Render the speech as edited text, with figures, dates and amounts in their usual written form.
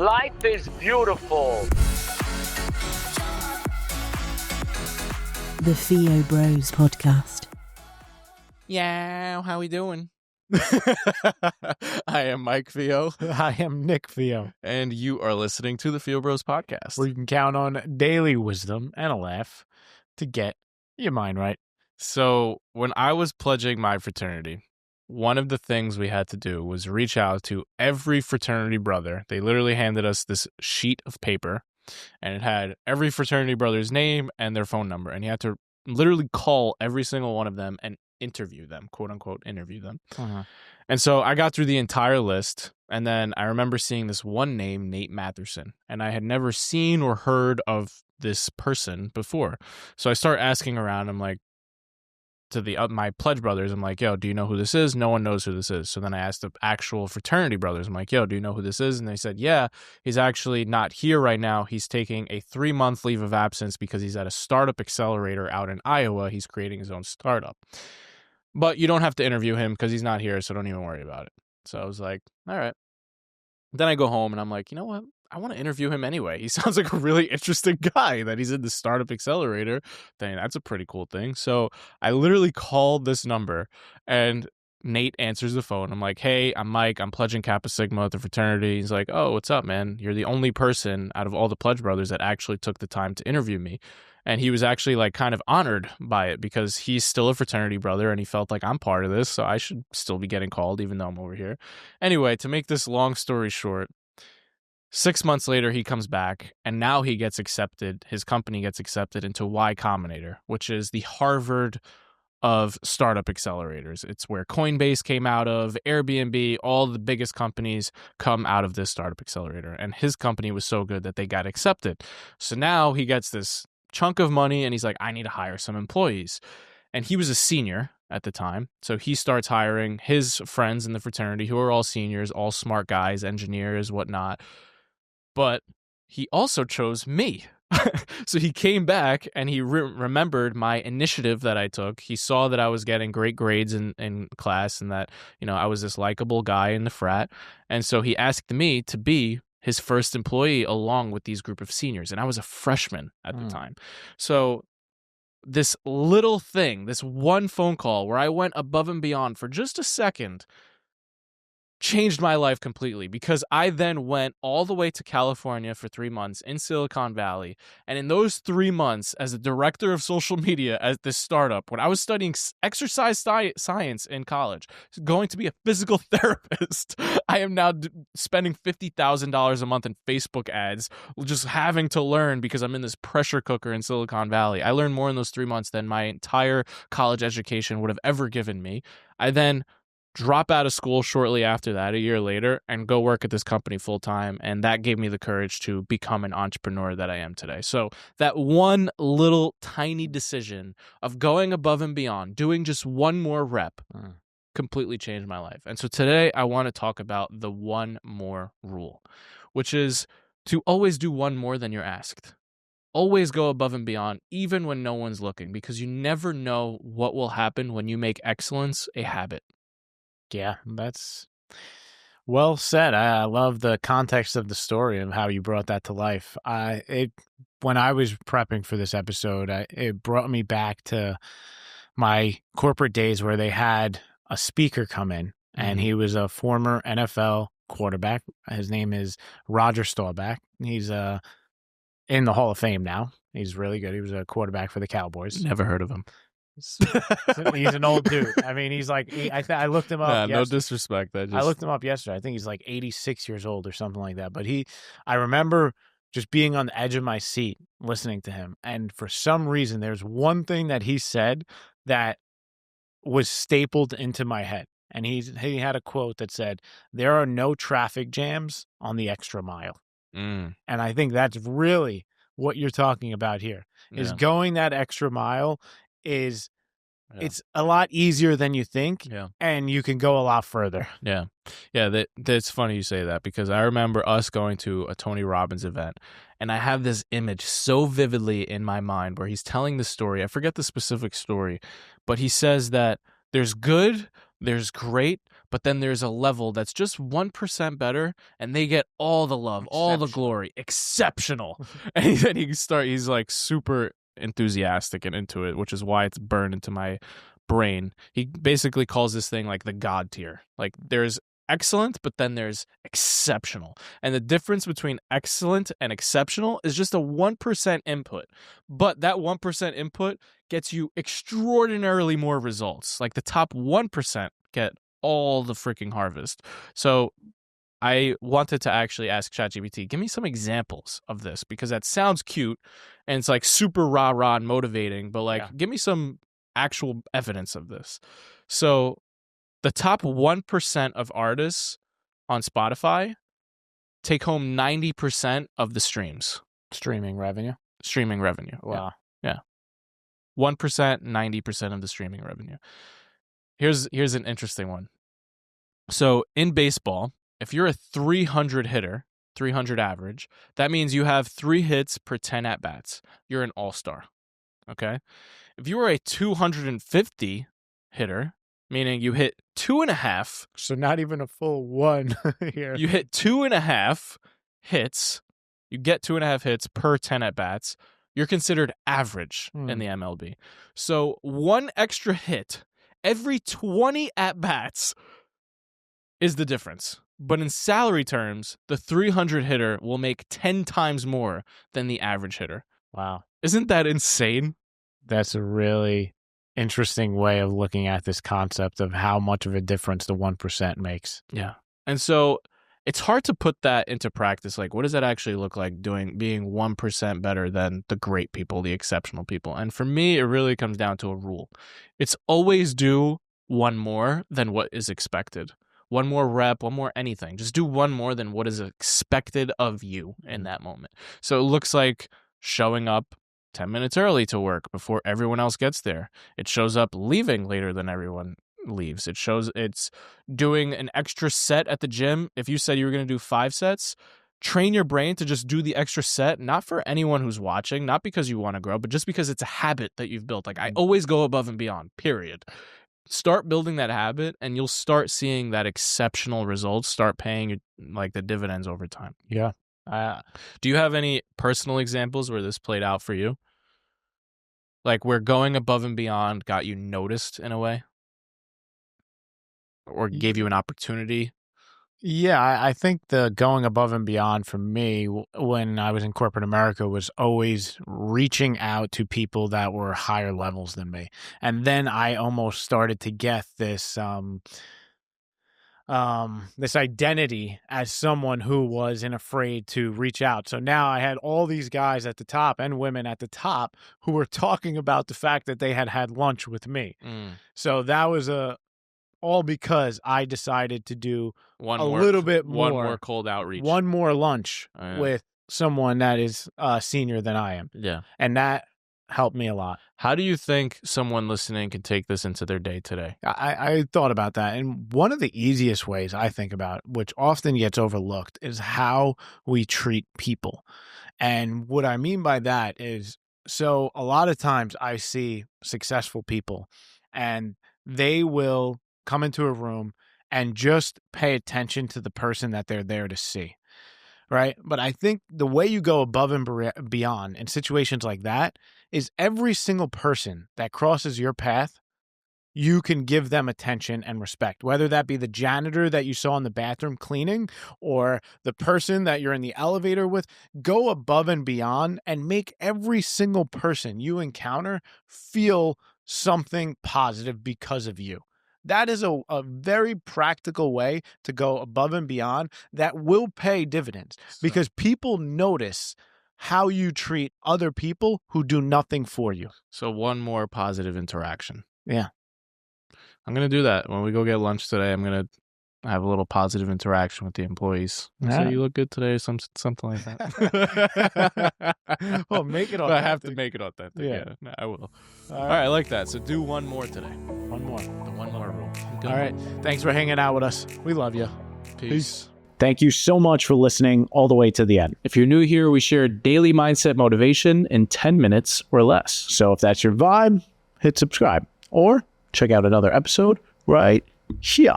Life is beautiful. The Theo Bros Podcast. Yeah, how we doing? I am Mike Theo. I am Nick Theo. And you are listening to the Theo Bros Podcast. Where you can count on daily wisdom and a laugh to get your mind right. So when I was pledging my fraternity, one of the things we had to do was reach out to every fraternity brother. They literally handed us this sheet of paper, and it had every fraternity brother's name and their phone number. And you had to literally call every single one of them and interview them, quote unquote, interview them. Uh-huh. And so I got through the entire list. And then I remember seeing this one name, Nate Matherson, and I had never seen or heard of this person before. So I start asking around. I'm like, to my pledge brothers, I'm like, yo, do you know who this is? No one knows who this is. So then I asked the actual fraternity brothers, I'm like, yo, do you know who this is? And they said, yeah, he's actually not here right now. He's taking a 3-month leave of absence because he's at a startup accelerator out in Iowa. He's creating his own startup. But you don't have to interview him because he's not here, so don't even worry about it. So I was like, all right. Then I go home and I'm like, you know what? I want to interview him anyway. He sounds like a really interesting guy that he's in the startup accelerator thing. That's a pretty cool thing. So I literally called this number and Nate answers the phone. I'm like, hey, I'm Mike. I'm pledging Kappa Sigma at the fraternity. He's like, oh, what's up, man? You're the only person out of all the pledge brothers that actually took the time to interview me. And he was actually like kind of honored by it because he's still a fraternity brother and he felt like I'm part of this. So I should still be getting called even though I'm over here. Anyway, to make this long story short, 6 months later, he comes back, and now he gets accepted. His company gets accepted into Y Combinator, which is the Harvard of startup accelerators. It's where Coinbase came out of, Airbnb, all the biggest companies come out of this startup accelerator. And his company was so good that they got accepted. So now he gets this chunk of money, and he's like, I need to hire some employees. And he was a senior at the time. So he starts hiring his friends in the fraternity who are all seniors, all smart guys, engineers, whatnot. But he also chose me. So he came back and he remembered my initiative that I took. He saw that I was getting great grades in class and that, you know, I was this likable guy in the frat. And so he asked me to be his first employee along with these group of seniors. And I was a freshman at the time. So this little thing, this one phone call where I went above and beyond for just a second changed my life completely because I then went all the way to California for 3 months in Silicon Valley. And in those 3 months, as the director of social media at this startup, when I was studying exercise science in college, going to be a physical therapist, I am now spending $50,000 a month in Facebook ads, just having to learn because I'm in this pressure cooker in Silicon Valley. I learned more in those 3 months than my entire college education would have ever given me. I then drop out of school shortly after that, a year later, and go work at this company full time. And that gave me the courage to become an entrepreneur that I am today. So that one little tiny decision of going above and beyond, doing just one more rep, completely changed my life. And so today I want to talk about the one more rule, which is to always do one more than you're asked. Always go above and beyond, even when no one's looking, because you never know what will happen when you make excellence a habit. Yeah, that's well said. I love the context of the story and how you brought that to life. When I was prepping for this episode, it brought me back to my corporate days where they had a speaker come in, and he was a former NFL quarterback. His name is Roger Staubach. He's in the Hall of Fame now. He's really good. He was a quarterback for the Cowboys. Never heard of him. He's an old dude. I mean, he's like, I looked him up. No disrespect. I looked him up yesterday. I think he's like 86 years old or something like that. But I remember just being on the edge of my seat listening to him. And for some reason, there's one thing that he said that was stapled into my head. And he had a quote that said, "There are no traffic jams on the extra mile." And I think that's really what you're talking about here, is going that extra mile is it's a lot easier than you think, and you can go a lot further. Yeah. That's funny you say that, because I remember us going to a Tony Robbins event, and I have this image so vividly in my mind where he's telling the story. I forget the specific story, but he says that there's good, there's great, but then there's a level that's just 1% better, and they get all the love, all the glory, exceptional. And then he's like super enthusiastic and into it, which is why it's burned into my brain. He basically calls this thing like the God tier. Like there's excellent, but then there's exceptional. And the difference between excellent and exceptional is just a 1% input. But that 1% input gets you extraordinarily more results. Like the top 1% get all the freaking harvest. So I wanted to actually ask ChatGPT, give me some examples of this, because that sounds cute and it's like super rah-rah and motivating, but like give me some actual evidence of this. So the top 1% of artists on Spotify take home 90% of the streams. Streaming revenue. Wow. Yeah. 1%, 90% of the streaming revenue. Here's an interesting one. So in baseball, if you're a 300 hitter, 300 average, that means you have 3 hits per 10 at-bats. You're an all-star. Okay? If you are a 250 hitter, meaning you hit 2.5. So not even a full 1 here. You hit 2.5 hits. You get 2.5 hits per 10 at-bats. You're considered average in the MLB. So 1 extra hit every 20 at-bats is the difference. But in salary terms, the 300 hitter will make 10 times more than the average hitter. Wow. Isn't that insane? That's a really interesting way of looking at this concept of how much of a difference the 1% makes. Yeah. And so it's hard to put that into practice. Like, what does that actually look like being 1% better than the great people, the exceptional people? And for me, it really comes down to a rule. It's always do 1 more than what is expected. 1 more rep, 1 more anything. Just do 1 more than what is expected of you in that moment. So it looks like showing up 10 minutes early to work before everyone else gets there. It shows up leaving later than everyone leaves. It shows it's doing an extra set at the gym. If you said you were going to do 5 sets, train your brain to just do the extra set, not for anyone who's watching, not because you want to grow, but just because it's a habit that you've built. Like, I always go above and beyond, period. Start building that habit, and you'll start seeing that exceptional results start paying like the dividends over time. Yeah. Do you have any personal examples where this played out for you? Like where going above and beyond got you noticed in a way? Or gave you an opportunity? Yeah, I think the going above and beyond for me when I was in corporate America was always reaching out to people that were higher levels than me. And then I almost started to get this this identity as someone who wasn't afraid to reach out. So now I had all these guys at the top and women at the top who were talking about the fact that they had lunch with me. So that was all because I decided to do little bit more. 1 more cold outreach. 1 more lunch with someone that is senior than I am. Yeah. And that helped me a lot. How do you think someone listening can take this into their day today? I thought about that. And one of the easiest ways I think about, which often gets overlooked, is how we treat people. And what I mean by that is, so a lot of times I see successful people and they will come into a room and just pay attention to the person that they're there to see, right? But I think the way you go above and beyond in situations like that is every single person that crosses your path, you can give them attention and respect, whether that be the janitor that you saw in the bathroom cleaning or the person that you're in the elevator with. Go above and beyond and make every single person you encounter feel something positive because of you. That is a very practical way to go above and beyond that will pay dividends because people notice how you treat other people who do nothing for you. So 1 more positive interaction. Yeah. I'm going to do that. When we go get lunch today, I'm going to have a little positive interaction with the employees. Say, you look good today, or something like that. Well, make it authentic. But I have to make it authentic. Yeah, I will. All right, I like that. So do 1 more today. 1 more. The 1 more rule. All right. Thanks for hanging out with us. We love you. Peace. Thank you so much for listening all the way to the end. If you're new here, we share daily mindset motivation in 10 minutes or less. So if that's your vibe, hit subscribe or check out another episode right here.